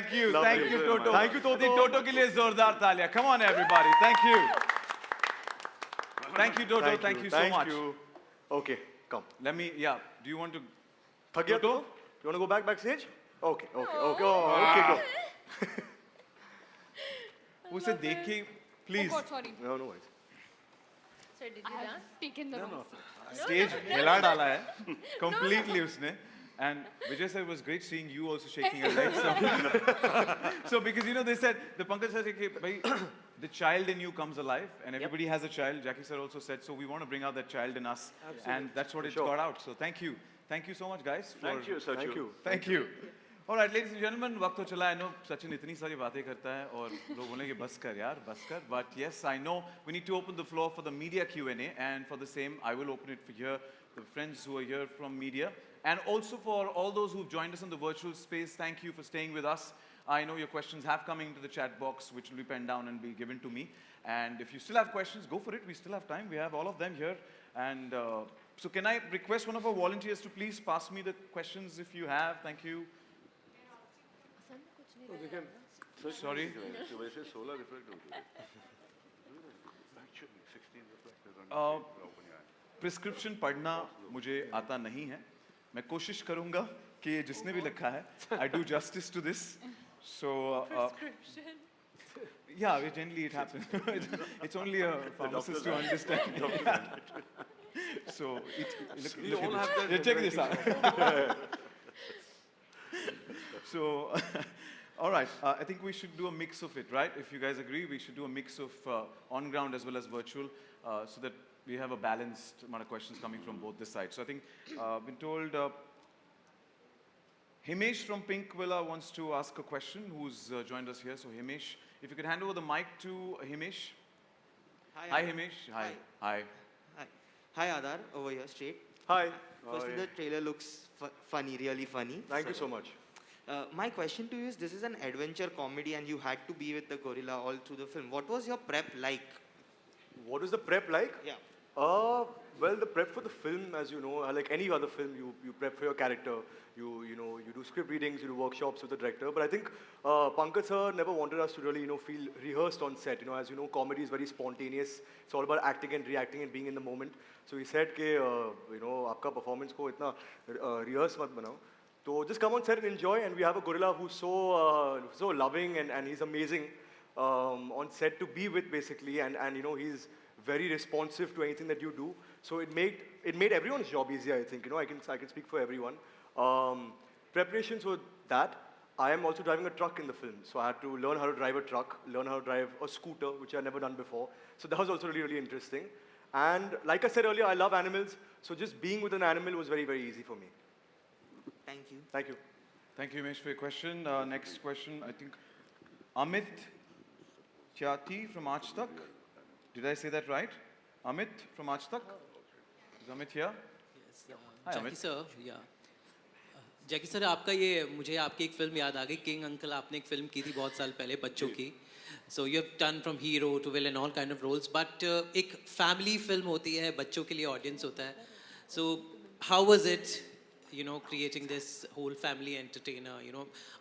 Thank you, Lovely. thank you, Toto. Thank you, Toto. Toto के लिए जोरदार तालियां. Come on, everybody. Thank you. Thank you, Toto. Thank you so much. Thank you. Okay, come. Let me. Yeah. Do you want to? थक गया तो? You want to go backstage? Okay. Okay, go. उसे देख के please. Oh God, sorry. No worries. Sir, did you dance? Taken the wrong seat. Stage हिला डाला है completely उसने. And Vijay sir, it was great seeing you also shaking your legs. So because they said, the Pankaj sir said, "Bhai, the child in you comes alive," and everybody has a child. Jackie sir also said, so we want to bring out that child in us. Absolutely. And that's what it's got out. So thank you. Thank you so much, guys. Thank you, Sachin. Thank you. All right, ladies and gentlemen, वक्त तो चला. I know Sachin इतनी सारी बातें करता है और लोग बोलेंगे बस कर यार, बस कर. But yes, I know we need to open the floor for the media Q&A, and for the same, I will open it for here, the friends who are here from media, and also for all those who've joined us in the virtual space. Thank you for staying with us. I know your questions have come into the chat box, which will be penned down and be given to me. And if you still have questions, go for it. We still have time. We have all of them here. And so can I request one of our volunteers to please pass me the questions if you have? Thank you. Sorry. Prescription पढ़ना मुझे आता नहीं है. मैं कोशिश करूंगा कि जिसने भी लिखा है, I do justice to this. So Prescription. yeah, generally it happens. It's only a pharmacist to understand. So look at this. Check this out. So all right, I think we should do a mix of it, right? If you guys agree, we should do a mix of on ground as well as virtual, so that we have a balanced amount of questions coming from both the sides. So I think I've been told Himesh from Pink Villa wants to ask a question, who's joined us here. So Himesh, if you could hand over the mic to Himesh. Hi Himesh. Hi. Hi Adar, over here straight. Hi. Firstly, the trailer looks funny, really funny. Thank you so much. My question to you is, this is an adventure comedy and you had to be with the gorilla all through the film. What was your prep like? What is the prep like? Yeah. Well, the prep for the film, as you know, like any other film, you prep for your character. You do script readings, you do workshops with the director. But I think Pankaj sir never wanted us to really, feel rehearsed on set. As you know, comedy is very spontaneous. It's all about acting and reacting and being in the moment. So he said, आपका performance को इतना rehearse मत बनाओ. So just come on set and enjoy. And we have a gorilla who's so loving and he's amazing on set to be with, basically. And he's very responsive to anything that you do. So it made everyone's job easier, I think. I can speak for everyone. Preparations were that. I am also driving a truck in the film. So I had to learn how to drive a truck, learn how to drive a scooter, which I'd never done before. So that was also really, really interesting. And like I said earlier, I love animals. So just being with an animal was very, very easy for me. Thank you. Thank you. Thank you, Himesh, for your question. Next question, I think Amit Chati from Aaj Tak. Did I say that right? Amit from Aaj Tak? Is Amit here? Yes. Hi, Jackie Amit. sir, yeah. Jackie sir, आपका मुझे आपकी एक film याद आ गई, king uncle. आपने एक film की थी बहुत साल पहले बच्चों की. So you have done from hero to villain, all kind of roles. But एक family film होती है, बच्चों के लिए audience होता है. So how was it, creating this whole family entertainer,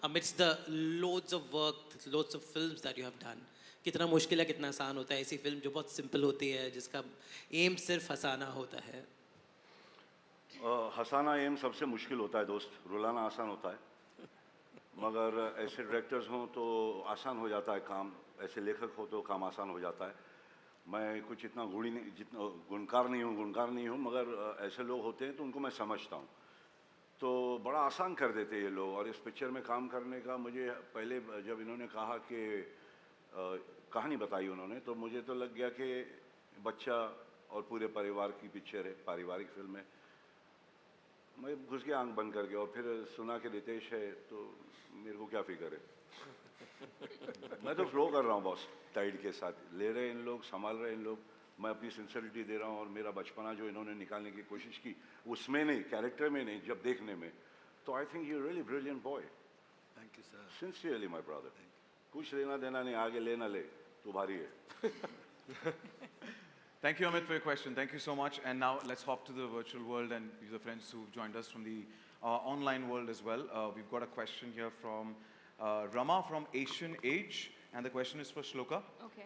amidst the loads of work, loads of films that you have done? कितना मुश्किल है, कितना आसान होता है ऐसी फिल्म जो बहुत सिंपल होती है, जिसका एम सिर्फ हंसाना होता है? हंसाना एम सबसे मुश्किल होता है दोस्त, रुलाना आसान होता है. मगर ऐसे डायरेक्टर्स हों तो आसान हो जाता है काम, ऐसे लेखक हो तो काम आसान हो जाता है. मैं कुछ इतना गुणकार नहीं हूँ, मगर ऐसे लोग होते हैं तो उनको मैं समझता हूँ. तो बड़ा आसान कर देते हैं ये लोग. और इस पिक्चर में काम करने का मुझे पहले जब इन्होंने कहा कि कहानी बताई उन्होंने, तो मुझे तो लग गया कि बच्चा और पूरे परिवार की पिक्चर है, पारिवारिक फिल्म है. मैं घुस के आंख बंद करके, और फिर सुना कि रितेश है, तो मेरे को क्या फिक्र है. मैं तो फ्लो कर रहा हूँ बॉस, टाइड के साथ. ले रहे इन लोग, संभाल रहे इन लोग, मैं अपनी सिंसियरिटी दे रहा हूँ. और मेरा बचपना जो इन्होंने निकालने की कोशिश की, उसमें नहीं, कैरेक्टर में नहीं, जब देखने में, तो I think you really brilliant boy. Thank you, sir. Sincerely my brother. कुछ लेना देना नहीं, आगे ले ना ले, तू भारी है. Thank you, Amit, for your question. Thank you so much. And now let's hop to the virtual world and the friends who've joined us from the online world as well. We've got a question here from Rama from Asian Age, and the question is for Shloka. Okay.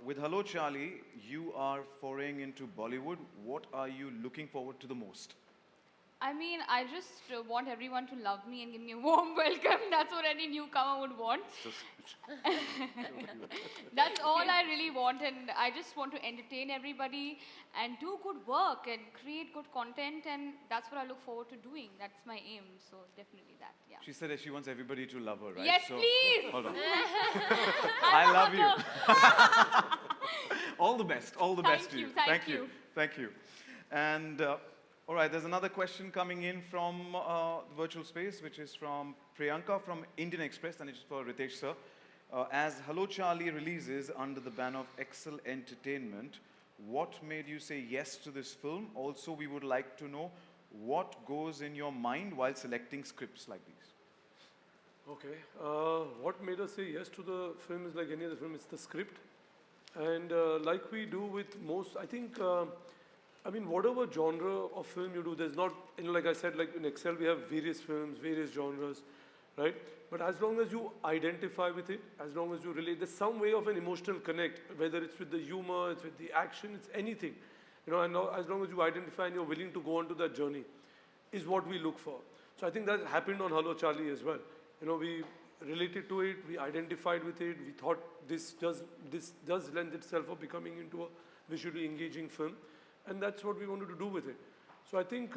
With Hello Charlie, you are foraying into Bollywood. What are you looking forward to the most? I mean, I just want everyone to love me and give me a warm welcome. That's what any newcomer would want. That's all I really want, and I just want to entertain everybody and do good work and create good content, and that's what I look forward to doing. That's my aim, so definitely that, yeah. She said that she wants everybody to love her, right? Yes, please! Hold on. I love you. All the best. All the best to you. Thank you. Thank you. And all right, there's another question coming in from the virtual space, which is from Priyanka from Indian Express, and it's for Ritesh sir. As Hello Charlie releases under the banner of Excel Entertainment, what made you say yes to this film? Also, we would like to know what goes in your mind while selecting scripts like these. Okay. What made us say yes to the film is like any other film, it's the script. And like we do with most, I think, I mean, whatever genre of film you do, there's not, you know, like I said, like in Excel, we have various films, various genres, right? But as long as you identify with it, as long as you relate, there's some way of an emotional connect, whether it's with the humor, it's with the action, it's anything. You know, and as long as you identify and you're willing to go onto that journey, is what we look for. So I think that happened on Hello Charlie as well. You know, we related to it, we identified with it, we thought this does lend itself of becoming into a visually engaging film, and that's what we wanted to do with it. So I think,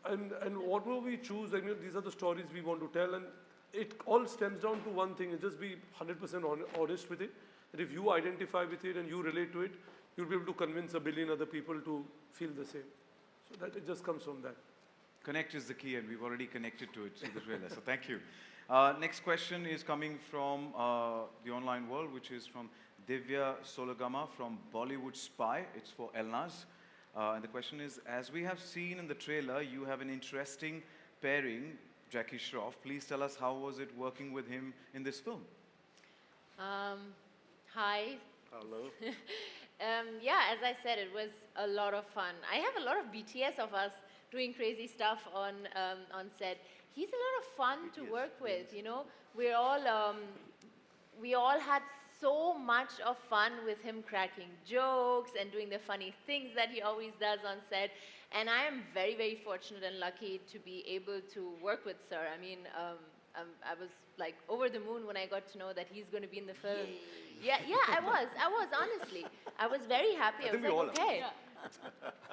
and whatever we choose, I mean, these are the stories we want to tell, and it all stems down to one thing, is just be 100% honest with it, that if you identify with it and you relate to it, you'll be able to convince a billion other people to feel the same. So that it just comes from that. Connect is the key, and we've already connected to it through the trailer, so thank you. Next question is coming from the online world, which is from Divya Solagama from Bollywood Spy. It's for Elnaz. And the question is, as we have seen in the trailer, you have an interesting pairing, Jackie Shroff. Please tell us, how was it working with him in this film? Hi. Hello. Yeah, as I said, it was a lot of fun. I have a lot of BTS of us doing crazy stuff on set. He's a lot of fun to work with, you know. We all had so much of fun with him cracking jokes and doing the funny things that he always does on set. And I am very, very fortunate and lucky to be able to work with Sir. I mean, I was like over the moon when I got to know that he's going to be in the film. Yeah, I was, honestly. I was very happy. I was like, okay.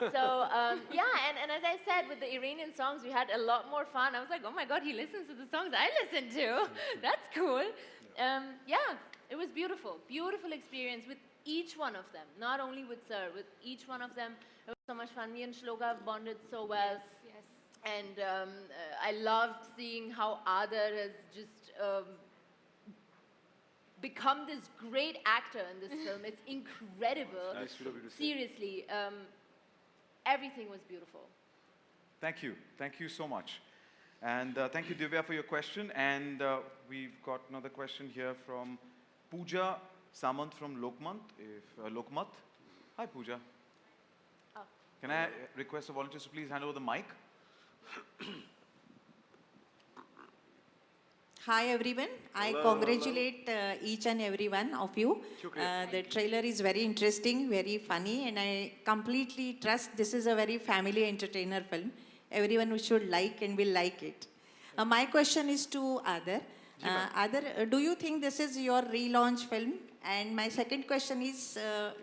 So, yeah, and as I said, with the Iranian songs, we had a lot more fun. I was like, oh my God, he listens to the songs I listen to. That's cool. Yeah, it was beautiful. Beautiful experience with each one of them. Not only with Sir, with each one of them. It was so much fun. Me and Shloka bonded so well. Yes. And I loved seeing how Adar has just become this great actor in this film. It's incredible. Nice of you to say. Seriously, everything was beautiful. Thank you. Thank you so much. And thank you, Divya, for your question. And we've got another question here from Pooja Samant from Lokmat. Hi, Pooja. Oh. Can I request the volunteers to please hand over the mic? Hi everyone, I congratulate each and every one of you. The trailer is very interesting, very funny, and I completely trust this is a very family entertainer film. Everyone should like and will like it. My question is to Adar. Adar, do you think this is your relaunch film? And my second question is,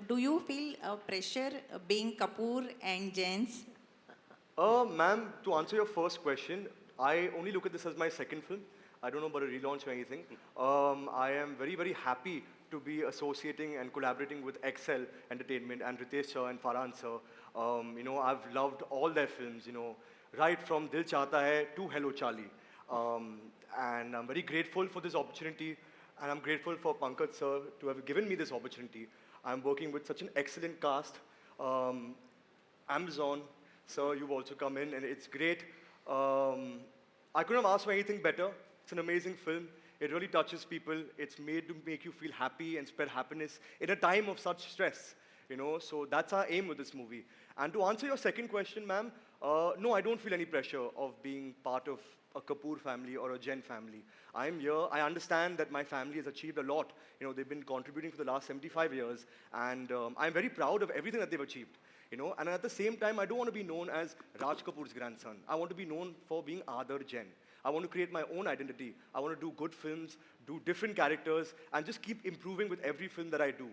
do you feel pressure being Kapoor and Jains? Ma'am, to answer your first question, I only look at this as my second film. I don't know about a relaunch or anything. I am very, very happy to be associating and collaborating with Excel Entertainment and Ritesh sir and Farhan sir. You know, I've loved all their films, you know, right from Dil Chahta Hai to Hello Charlie. And I'm very grateful for this opportunity, and I'm grateful for Pankaj sir to have given me this opportunity. I'm working with such an excellent cast. Amazon, sir, you've also come in, and it's great. I couldn't have asked for anything better. It's an amazing film. It really touches people. It's made to make you feel happy and spread happiness in a time of such stress, you know. So that's our aim with this movie. And to answer your second question, ma'am, no, I don't feel any pressure of being part of a Kapoor family or a Jain family. I'm here, I understand that my family has achieved a lot. You know, they've been contributing for the last 75 years, and I'm very proud of everything that they've achieved. You know, and at the same time, I don't want to be known as Raj Kapoor's grandson. I want to be known for being Aadar Jain. I want to create my own identity. I want to do good films, do different characters, and just keep improving with every film that I do.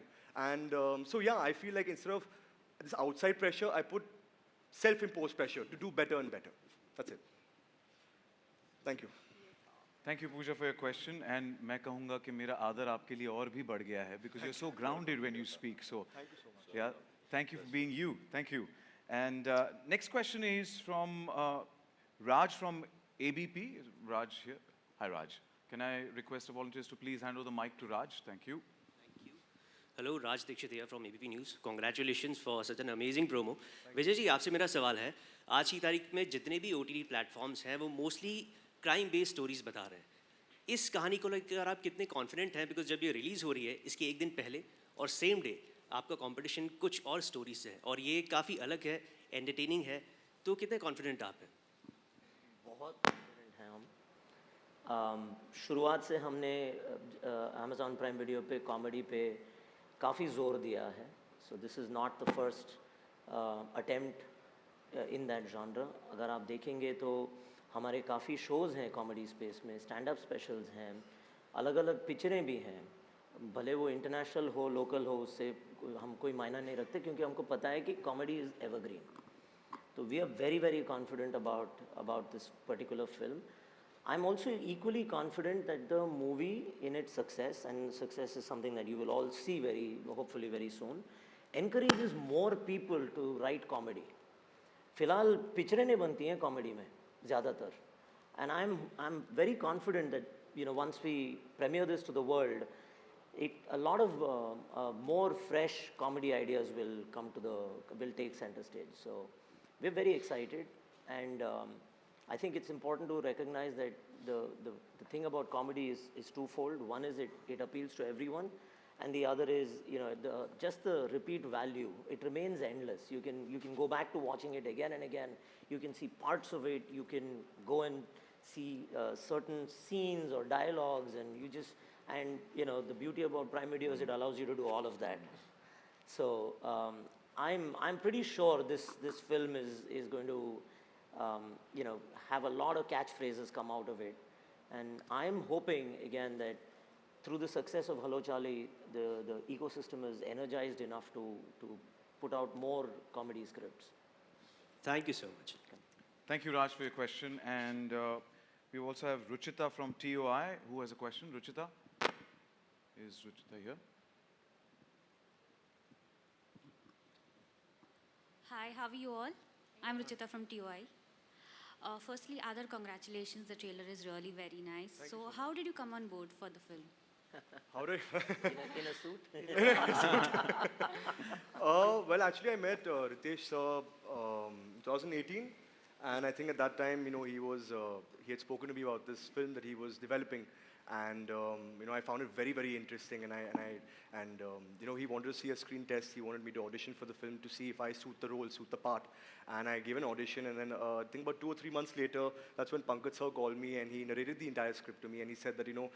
And so yeah, I feel like instead of this outside pressure, I put self-imposed pressure to do better and better. That's it. Thank you. Thank you, Pooja, for your question. And मैं कहूँगा कि मेरा आदर आपके लिए और भी बढ़ गया है because you're so grounded when you speak. So, Thank you so much. yeah, thank you for being you. Thank you. And next question is from Raj from ABP. Raj here. Hi, Raj. Can I request the volunteers to please hand over the mic to Raj? Thank you. Thank you. Hello, Raj Dixit here from ABP News. Congratulations for such an amazing promo. Vijay ji, आपसे मेरा सवाल है, आज की तारीख में जितने भी OTT प्लेटफॉर्म्स हैं वो मोस्टली क्राइम बेस्ड स्टोरीज बता रहे हैं. इस कहानी को लेकर आप कितने कॉन्फिडेंट हैं? बिकॉज जब ये रिलीज़ हो रही है इसके एक दिन पहले और सेम डे आपका कंपटीशन कुछ और स्टोरीज से है और ये काफ़ी अलग है, एंटरटेनिंग है, तो कितने कॉन्फिडेंट आप हैं? बहुत कॉन्फिडेंट हैं हम. शुरुआत से हमने अमेज़ॉन प्राइम वीडियो पे कॉमेडी पे काफ़ी ज़ोर दिया है. So this is not the first attempt in that genre. अगर आप देखेंगे तो हमारे काफ़ी शोज़ हैं कॉमेडी स्पेस में, स्टैंड अप स्पेशल्स हैं, अलग अलग पिक्चरें भी हैं. भले वो इंटरनेशनल हो, लोकल हो, उससे हम कोई मायना नहीं रखते क्योंकि हमको पता है कि कॉमेडी इज़ एवरग्रीन. तो we are very very confident about this particular film. I am also equally confident that the movie in its success, and success is something that you will all see very hopefully very soon, encourages more people to write comedy. फ़िलहाल पिक्चरें नहीं बनती हैं comedy में ज़्यादातर, and I'm very confident that, you know, once we premiere this to the world, a lot of more fresh comedy ideas will take center stage. So we're very excited, and I think it's important to recognize that the thing about comedy is twofold. One is it appeals to everyone, and the other is, you know, just the repeat value. It remains endless. You can go back to watching it again and again. You can see parts of it. You can go and see certain scenes or dialogues, and you know, the beauty about Prime Video is it allows you to do all of that. So I'm pretty sure this film is going to you know, have a lot of catchphrases come out of it, and I'm hoping again that through the success of Hello Charlie, the ecosystem is energized enough to put out more comedy scripts. Thank you so much. Thank you, Raj, for your question. And we also have Ruchita from TOI who has a question. Ruchita? Is Ruchita here? Hi, how are you all? I'm Ruchita from TOI. Firstly, Adar, congratulations. The trailer is really very nice. So how did you come on board for the film? How do In a suit? Well, actually, I met Ritesh sir 2018, and I think at that time, you know, he had spoken to me about this film that he was developing, and you know, I found it very, very interesting, and you know, he wanted to see a screen test. He wanted me to audition for the film to see if I suit the role, suit the part, and I gave an audition, and then I think about 2 or 3 months later, that's when Pankaj sir called me, and he narrated the entire script to me, and he said that, you know,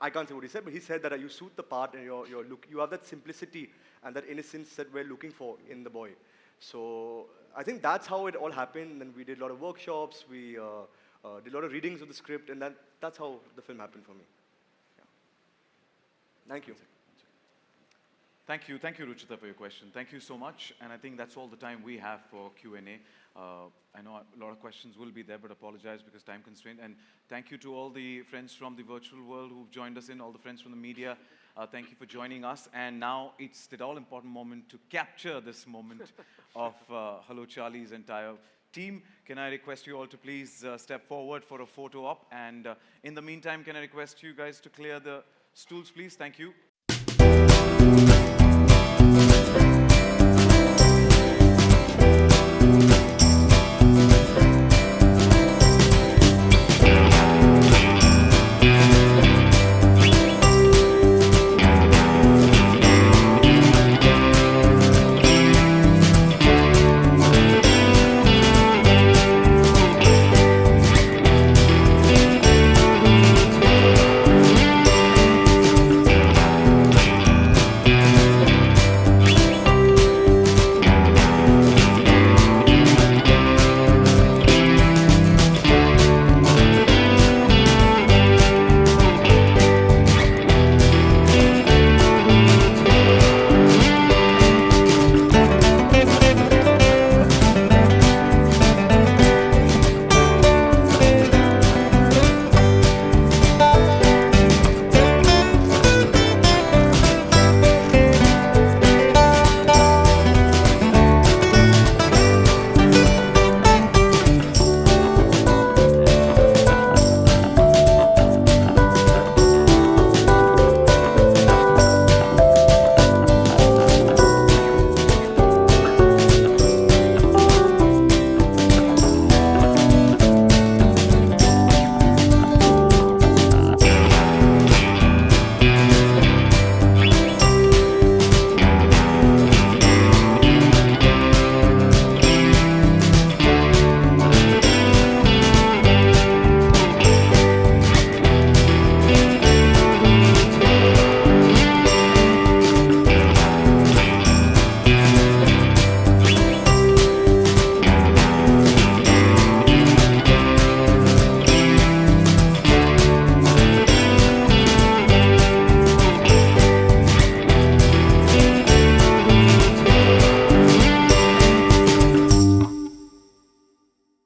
I can't say what he said, but he said that you suit the part, and you have that simplicity and that innocence that we're looking for in the boy. So I think that's how it all happened. And we did a lot of workshops, we did a lot of readings of the script, and that's how the film happened for me. Yeah. Thank you. Thank you, Ruchita, for your question. Thank you so much. And I think that's all the time we have for Q&A. I know a lot of questions will be there, but apologize because time constraint. And thank you to all the friends from the virtual world who've joined us in, all the friends from the media. Thank you for joining us. And now it's the all-important moment to capture this moment of Hello Charlie's entire team. Can I request you all to please step forward for a photo op? And in the meantime, can I request you guys to clear the stools, please? Thank you.